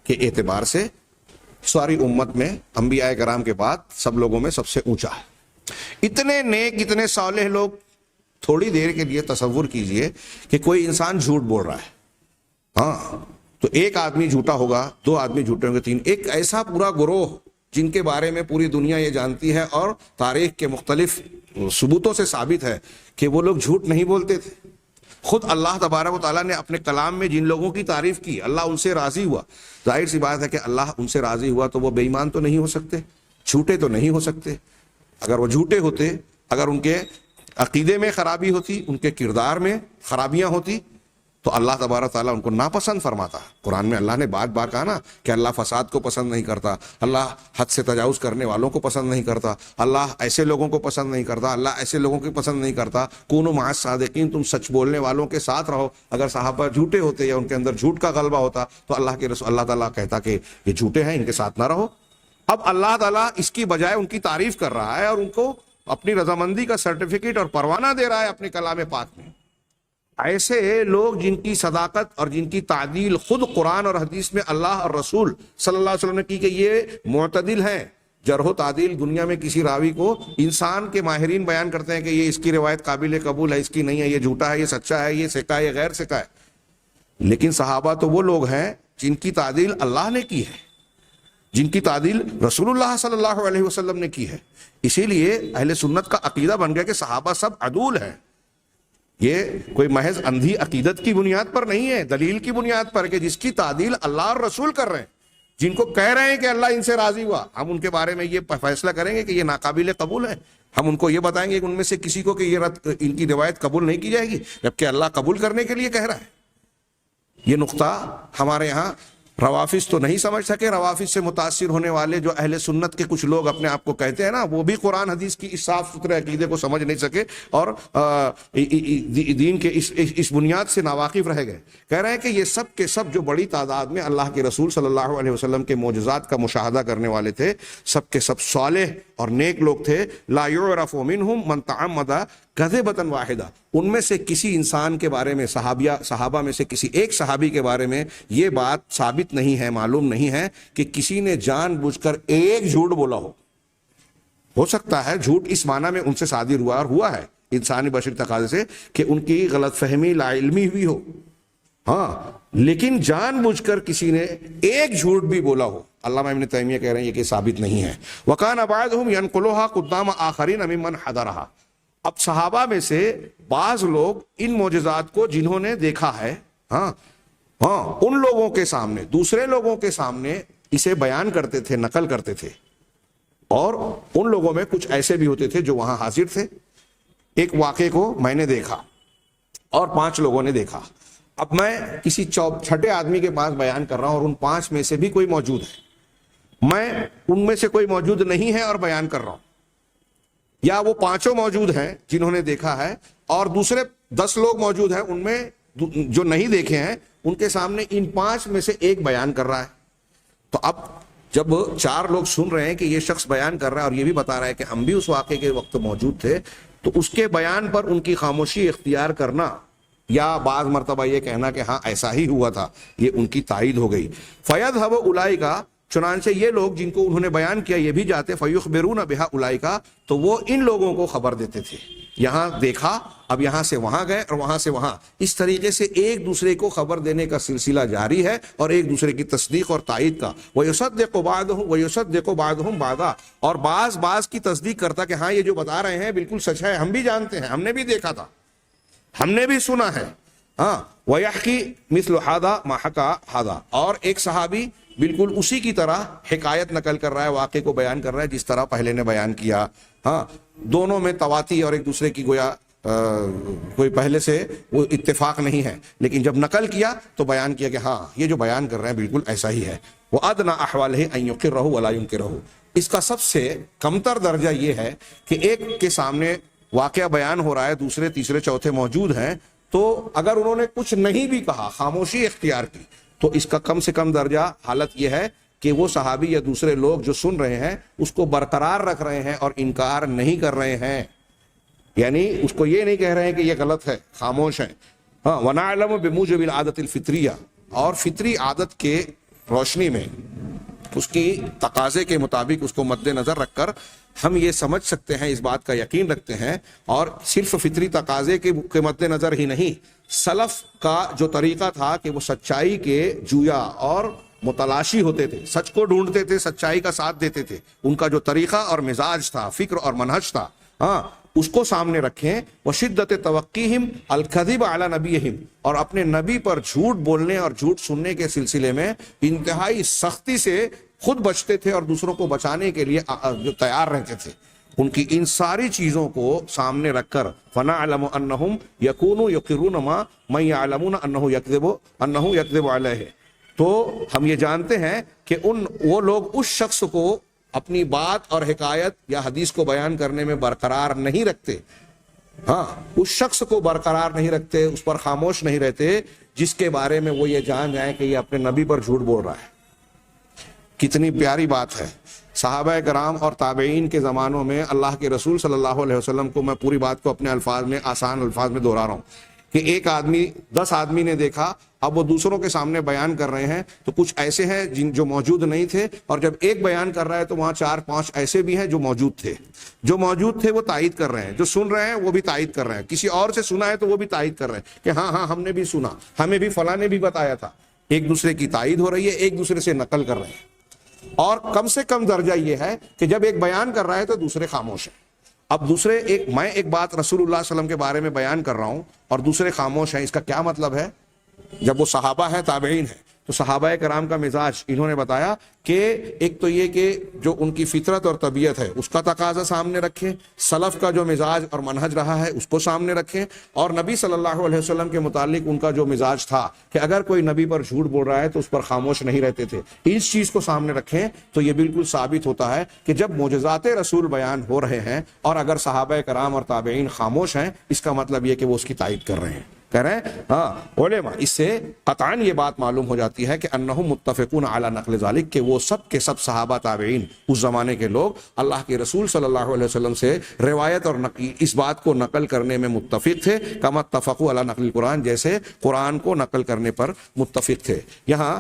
کے اعتبار سے ساری امت میں انبیاء کرام کے بعد سب لوگوں میں سب سے اونچا ہے. اتنے نیک، اتنے صالح لوگ. تھوڑی دیر کے لیے تصور کیجئے کہ کوئی انسان جھوٹ بول رہا ہے، تو ایک آدمی جھوٹا ہوگا، 2 آدمی جھوٹے ہوں گے، 3، ایک ایسا پورا گروہ جن کے بارے میں پوری دنیا یہ جانتی ہے اور تاریخ کے مختلف ثبوتوں سے ثابت ہے کہ وہ لوگ جھوٹ نہیں بولتے تھے. خود اللہ تبارک و تعالیٰ نے اپنے کلام میں جن لوگوں کی تعریف کی، اللہ ان سے راضی ہوا. ظاہر سی بات ہے کہ اللہ ان سے راضی ہوا تو وہ بے ایمان تو نہیں ہو سکتے، جھوٹے تو نہیں ہو سکتے. اگر وہ جھوٹے ہوتے، اگر ان کے عقیدے میں خرابی ہوتی، ان کے کردار میں خرابیاں ہوتی، تو اللہ تبارک تعالیٰ ان کو ناپسند فرماتا. قرآن میں اللہ نے بار بار کہا نا کہ اللہ فساد کو پسند نہیں کرتا، اللہ حد سے تجاوز کرنے والوں کو پسند نہیں کرتا، اللہ ایسے لوگوں کو پسند نہیں کرتا، اللہ ایسے لوگوں کو پسند نہیں کرتا. کونوا مع الصادقین، تم سچ بولنے والوں کے ساتھ رہو. اگر صحابہ جھوٹے ہوتے یا ان کے اندر جھوٹ کا غلبہ ہوتا تو اللہ کے رسول اللہ تعالیٰ کہتا کہ یہ جھوٹے ہیں، ان کے ساتھ نہ رہو. اب اللہ تعالیٰ اس کی بجائے ان کی تعریف کر رہا ہے اور ان کو اپنی رضامندی کا سرٹیفکیٹ اور پروانہ دے رہا ہے اپنے کلام پاک میں. ایسے لوگ جن کی صداقت اور جن کی تعدیل خود قرآن اور حدیث میں اللہ اور رسول صلی اللہ علیہ وسلم نے کی کہ یہ معتدل ہیں. جرح و تعدیل دنیا میں کسی راوی کو انسان کے ماہرین بیان کرتے ہیں کہ یہ اس کی روایت قابل قبول ہے، اس کی نہیں ہے، یہ جھوٹا ہے، یہ سچا ہے، یہ سکا ہے، یہ غیر سکا ہے. لیکن صحابہ تو وہ لوگ ہیں جن کی تعدیل اللہ نے کی ہے، جن کی تعدیل رسول اللہ صلی اللہ علیہ وسلم نے کی ہے. اسی لیے اہل سنت کا عقیدہ بن گیا کہ صحابہ سب عدول ہیں. یہ کوئی محض اندھی عقیدت کی بنیاد پر نہیں ہے، دلیل کی بنیاد پر کہ جس کی تعدیل اللہ اور رسول کر رہے ہیں، جن کو کہہ رہے ہیں کہ اللہ ان سے راضی ہوا، ہم ان کے بارے میں یہ فیصلہ کریں گے کہ یہ ناقابل قبول ہے. ہم ان کو یہ بتائیں گے کہ ان میں سے کسی کو کہ یہ ان کی روایت قبول نہیں کی جائے گی، جبکہ اللہ قبول کرنے کے لیے کہہ رہا ہے. یہ نقطہ ہمارے یہاں روافظ تو نہیں سمجھ سکے. روافظ سے متاثر ہونے والے جو اہل سنت کے کچھ لوگ اپنے آپ کو کہتے ہیں نا، وہ بھی قرآن حدیث کی اس صاف ستھرے عقیدے کو سمجھ نہیں سکے اور دین کے اس بنیاد سے ناواقف رہ گئے. کہہ رہے ہیں کہ یہ سب کے سب جو بڑی تعداد میں اللہ کے رسول صلی اللہ علیہ وسلم کے معجزات کا مشاہدہ کرنے والے تھے، سب کے سب صالح اور نیک لوگ تھے. لا يعرف منهم من تعمد کذبۃ واحدہ، ان میں سے کسی انسان کے بارے میں، صحابہ میں سے کسی ایک صحابی کے بارے میں یہ بات ثابت نہیں ہے، معلوم نہیں ہے کہ کسی نے جان بوجھ کر ایک جھوٹ بولا ہو. ہو سکتا ہے جھوٹ اس معنی میں ان سے صادر ہوا اور ہوا ہے انسانی بشری تقاضے سے کہ ان کی غلط فہمی لا علمی ہوئی ہو، لیکن جان بوجھ کر کسی نے ایک جھوٹ بھی بولا ہو. علامہ ابن تیمیہ کہہ رہے ہیں یہ کہ ثابت نہیں ہے. وَكَانَ بَعْضُهُمْ يَنْقُلُهَا قُدَّامَ آخَرِينَ مِمَّنْ حَضَرَهَا. اب صحابہ میں سے بعض لوگ ان معجزات کو جنہوں نے دیکھا ہے ان لوگوں کے سامنے، دوسرے لوگوں کے سامنے اسے بیان کرتے تھے، نقل کرتے تھے. اور ان لوگوں میں کچھ ایسے بھی ہوتے تھے جو وہاں حاضر تھے. ایک واقعے کو میں نے دیکھا اور 5 لوگوں نے دیکھا. اب میں کسی چھٹے آدمی کے پاس بیان کر رہا ہوں اور ان 5 میں سے بھی کوئی موجود ہے، میں ان میں سے کوئی موجود نہیں ہے اور بیان کر رہا ہوں، یا وہ 5 موجود ہیں جنہوں نے دیکھا ہے اور دوسرے 10 لوگ موجود ہیں ان میں جو نہیں دیکھے ہیں، ان کے سامنے ان 5 میں سے ایک بیان کر رہا ہے. تو اب جب 4 لوگ سن رہے ہیں کہ یہ شخص بیان کر رہا ہے اور یہ بھی بتا رہا ہے کہ ہم بھی اس واقعے کے وقت موجود تھے، تو اس کے بیان پر ان کی خاموشی اختیار کرنا یا بعض مرتبہ یہ کہنا کہ ہاں ایسا ہی ہوا تھا، یہ ان کی تائید ہو گئی. فَيَذْهَبُ أُولَٰئِكَ، چنانچہ یہ لوگ جن کو انہوں نے بیان کیا یہ بھی جاتے، فَيُخْبِرُونَ بِهَا أُولَٰئِكَ، تو وہ ان لوگوں کو خبر دیتے تھے. یہاں دیکھا، اب یہاں سے وہاں گئے اور وہاں سے وہاں، اس طریقے سے ایک دوسرے کو خبر دینے کا سلسلہ جاری ہے اور ایک دوسرے کی تصدیق اور تائید کا. وَيُصَدِّقُ بَعْضُهُم بَعْضًا، اور بعض کی تصدیق کرتا کہ ہاں یہ جو بتا رہے ہیں بالکل سچ ہے، ہم بھی جانتے ہیں، ہم نے بھی دیکھا تھا، ہم نے بھی سنا ہے. ہاں، وَيَحْكِي مِثْلُ هَذَا مَا حَكَى هَذَا، اور ایک صحابی بالکل اسی کی طرح حکایت نقل کر رہا ہے، واقعے کو بیان کر رہا ہے جس طرح پہلے نے بیان کیا. ہاں، دونوں میں تواتی اور ایک دوسرے کی گویا کوئی پہلے سے وہ اتفاق نہیں ہے، لیکن جب نقل کیا تو بیان کیا کہ ہاں یہ جو بیان کر رہے ہیں بالکل ایسا ہی ہے. وَأَدْنَىٰ أَحْوَالِهِ أَن يُقِرَّهُ وَلَا يُنكِرَهُ، اس کا سب سے کمتر درجہ یہ ہے کہ ایک کے سامنے واقعہ بیان ہو رہا ہے، دوسرے تیسرے چوتھے موجود ہیں، تو اگر انہوں نے کچھ نہیں بھی کہا، خاموشی اختیار کی، تو اس کا کم سے کم درجہ حالت یہ ہے کہ وہ صحابی یا دوسرے لوگ جو سن رہے ہیں اس کو برقرار رکھ رہے ہیں اور انکار نہیں کر رہے ہیں، یعنی اس کو یہ نہیں کہہ رہے ہیں کہ یہ غلط ہے، خاموش ہیں. ہاں، وَنَعْلَمُ بِمُوجِبِ الْعَادَةِ الْفِطْرِيَّةِ، اور فطری عادت کے روشنی میں، اس کی تقاضے کے مطابق اس کو مد نظر رکھ کر ہم یہ سمجھ سکتے ہیں، اس بات کا یقین رکھتے ہیں. اور صرف فطری تقاضے کے مد نظر ہی نہیں، سلف کا جو طریقہ تھا کہ وہ سچائی کے جویا اور متلاشی ہوتے تھے، سچ کو ڈھونڈتے تھے، سچائی کا ساتھ دیتے تھے، ان کا جو طریقہ اور مزاج تھا، فکر اور منہج تھا، ہاں اس کو سامنے رکھیں. وشدت توقیہم الکذب علی نبیہم، اور اپنے نبی پر جھوٹ بولنے اور جھوٹ سننے کے سلسلے میں انتہائی سختی سے خود بچتے تھے اور دوسروں کو بچانے کے لیے جو تیار رہتے تھے. ان کی ان ساری چیزوں کو سامنے رکھ کر فنعلم انہم یکونوا یقرون ما من یعلمون انہ یکذب علیہ، تو ہم یہ جانتے ہیں کہ وہ لوگ اس شخص کو اپنی بات اور حکایت یا حدیث کو بیان کرنے میں برقرار نہیں رکھتے، ہاں اس شخص کو برقرار نہیں رکھتے، اس پر خاموش نہیں رہتے جس کے بارے میں وہ یہ جان جائیں کہ یہ اپنے نبی پر جھوٹ بول رہا ہے. کتنی پیاری بات ہے. صحابہ کرام اور تابعین کے زمانوں میں اللہ کے رسول صلی اللہ علیہ وسلم کو، میں پوری بات کو اپنے الفاظ میں، آسان الفاظ میں دہرا رہا ہوں، کہ ایک آدمی 10 آدمی نے دیکھا، اب وہ دوسروں کے سامنے بیان کر رہے ہیں، تو کچھ ایسے ہیں جو موجود نہیں تھے، اور جب ایک بیان کر رہا ہے تو وہاں 4-5 ایسے بھی ہیں جو موجود تھے. جو موجود تھے وہ تائید کر رہے ہیں، جو سن رہے ہیں وہ بھی تائید کر رہے ہیں، کسی اور سے سنا ہے تو وہ بھی تائید کر رہے ہیں کہ ہاں ہم نے بھی سنا، ہمیں بھی فلاں نے بھی بتایا تھا. ایک دوسرے کی تائید ہو رہی ہے، ایک دوسرے سے نقل کر رہے ہیں. اور کم سے کم درجہ یہ ہے کہ جب ایک بیان کر رہا ہے تو دوسرے خاموش ہیں. اب دوسرے میں ایک بات رسول اللہ صلی اللہ علیہ وسلم کے بارے میں بیان کر رہا ہوں اور دوسرے خاموش ہیں، اس کا کیا مطلب ہے؟ جب وہ صحابہ ہیں، تابعین ہیں، تو صحابہ کرام کا مزاج انہوں نے بتایا کہ ایک تو یہ کہ جو ان کی فطرت اور طبیعت ہے اس کا تقاضا سامنے رکھیں، سلف کا جو مزاج اور منہج رہا ہے اس کو سامنے رکھیں، اور نبی صلی اللہ علیہ وسلم کے متعلق ان کا جو مزاج تھا کہ اگر کوئی نبی پر جھوٹ بول رہا ہے تو اس پر خاموش نہیں رہتے تھے، اس چیز کو سامنے رکھیں. تو یہ بالکل ثابت ہوتا ہے کہ جب معجزات رسول بیان ہو رہے ہیں اور اگر صحابہ کرام اور تابعین خاموش ہیں، اس کا مطلب یہ کہ وہ اس کی تائید کر رہے ہیں، کہہ رہے ہیں ہاں علماء. اس سے قطعاً یہ بات معلوم ہو جاتی ہے کہ انہم متفقون علی نقل ذالک، کہ وہ سب کے سب صحابہ تابعین اس زمانے کے لوگ اللہ کے رسول صلی اللہ علیہ وسلم سے روایت اور اس بات کو نقل کرنے میں متفق تھے، کما اتفقوا علی نقل القرآن، جیسے قرآن کو نقل کرنے پر متفق تھے. یہاں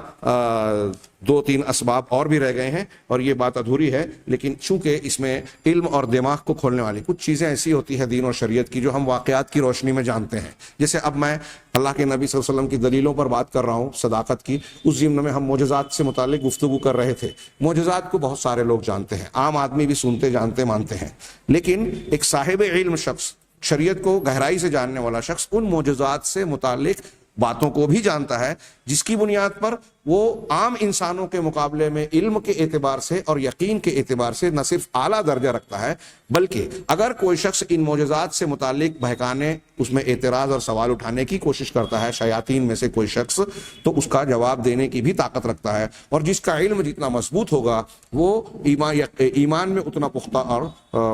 2-3 اسباب اور بھی رہ گئے ہیں اور یہ بات ادھوری ہے، لیکن چونکہ اس میں علم اور دماغ کو کھولنے والی کچھ چیزیں ایسی ہوتی ہیں دین اور شریعت کی جو ہم واقعات کی روشنی میں جانتے ہیں. جیسے اب میں اللہ کے نبی صلی اللہ علیہ وسلم کی دلیلوں پر بات کر رہا ہوں، صداقت کی، اس ضمن میں ہم معجزات سے متعلق گفتگو کر رہے تھے. معجزات کو بہت سارے لوگ جانتے ہیں، عام آدمی بھی سنتے جانتے مانتے ہیں، لیکن ایک صاحب علم شخص، شریعت کو گہرائی سے جاننے والا شخص ان معجزات سے متعلق باتوں کو بھی جانتا ہے جس کی بنیاد پر وہ عام انسانوں کے مقابلے میں علم کے اعتبار سے اور یقین کے اعتبار سے نہ صرف اعلیٰ درجہ رکھتا ہے، بلکہ اگر کوئی شخص ان معجزات سے متعلق بہکانے، اس میں اعتراض اور سوال اٹھانے کی کوشش کرتا ہے، شیاطین میں سے کوئی شخص، تو اس کا جواب دینے کی بھی طاقت رکھتا ہے. اور جس کا علم جتنا مضبوط ہوگا وہ ایمان میں اتنا پختہ اور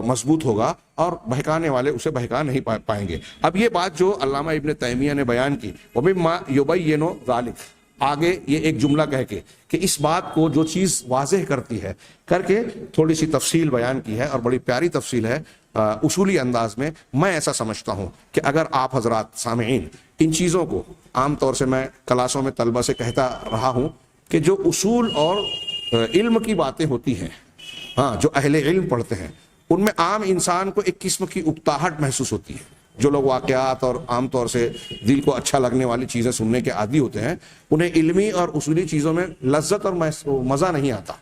مضبوط ہوگا، اور بہکانے والے اسے بہکا نہیں پائیں گے. اب یہ بات جو علامہ ابن تیمیہ نے بیان کی، وَمِمَّا يُبَيِّنُ ذَلِكَ، آگے یہ ایک جملہ کہہ کے کہ اس بات کو جو چیز واضح کرتی ہے کر کے تھوڑی سی تفصیل بیان کی ہے، اور بڑی پیاری تفصیل ہے اصولی انداز میں. میں ایسا سمجھتا ہوں کہ اگر آپ حضرات سامعین ان چیزوں کو عام طور سے میں کلاسوں میں طلبہ سے کہتا رہا ہوں کہ جو اصول اور علم کی باتیں ہوتی ہیں، ہاں جو اہل علم پڑھتے ہیں، ان میں عام انسان کو ایک قسم کی اکتاہٹ محسوس ہوتی ہے۔ جو لوگ واقعات اور عام طور سے دل کو اچھا لگنے والی چیزیں سننے کے عادی ہوتے ہیں، انہیں علمی اور اصولی چیزوں میں لذت اور مزہ نہیں آتا،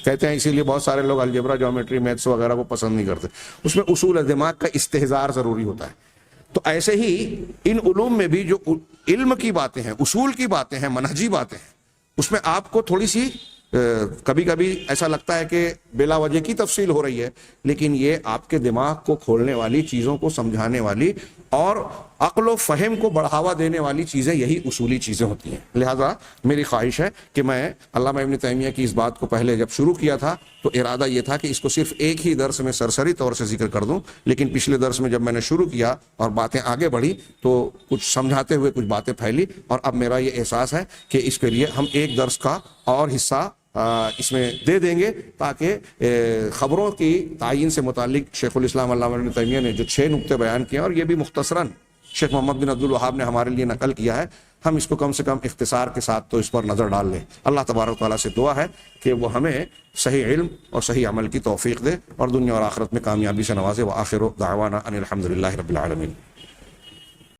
کہتے ہیں اسی لیے بہت سارے لوگ الجبرا، جیومیٹری، میتھس وغیرہ کو پسند نہیں کرتے، اس میں اصول دماغ کا استحضار ضروری ہوتا ہے۔ تو ایسے ہی ان علوم میں بھی جو علم کی باتیں ہیں، اصول کی باتیں ہیں، منہجی باتیں ہیں، اس میں آپ کو تھوڑی سی کبھی کبھی ایسا لگتا ہے کہ بلا وجہ کی تفصیل ہو رہی ہے، لیکن یہ آپ کے دماغ کو کھولنے والی، چیزوں کو سمجھانے والی اور عقل و فہم کو بڑھاوا دینے والی چیزیں یہی اصولی چیزیں ہوتی ہیں۔ لہذا میری خواہش ہے کہ میں علامہ ابن تیمیہ کی اس بات کو پہلے جب شروع کیا تھا تو ارادہ یہ تھا کہ اس کو صرف ایک ہی درس میں سرسری طور سے ذکر کر دوں، لیکن پچھلے درس میں جب میں نے شروع کیا اور باتیں آگے بڑھی تو کچھ سمجھاتے ہوئے کچھ باتیں پھیلی، اور اب میرا یہ احساس ہے کہ اس کے لیے ہم ایک درس کا اور حصہ اس میں دے دیں گے، تاکہ خبروں کی تعین سے متعلق شیخ الاسلام علامہ ابن تیمیہ نے جو 6 نقطے بیان کیے، اور یہ بھی مختصراً شیخ محمد بن عبد الوہاب نے ہمارے لیے نقل کیا ہے، ہم اس کو کم سے کم اختصار کے ساتھ تو اس پر نظر ڈال لیں۔ اللہ تبارک و تعالیٰ سے دعا ہے کہ وہ ہمیں صحیح علم اور صحیح عمل کی توفیق دے اور دنیا اور آخرت میں کامیابی سے نوازے۔ وآخر دعوانا ان الحمد للہ رب العالمین۔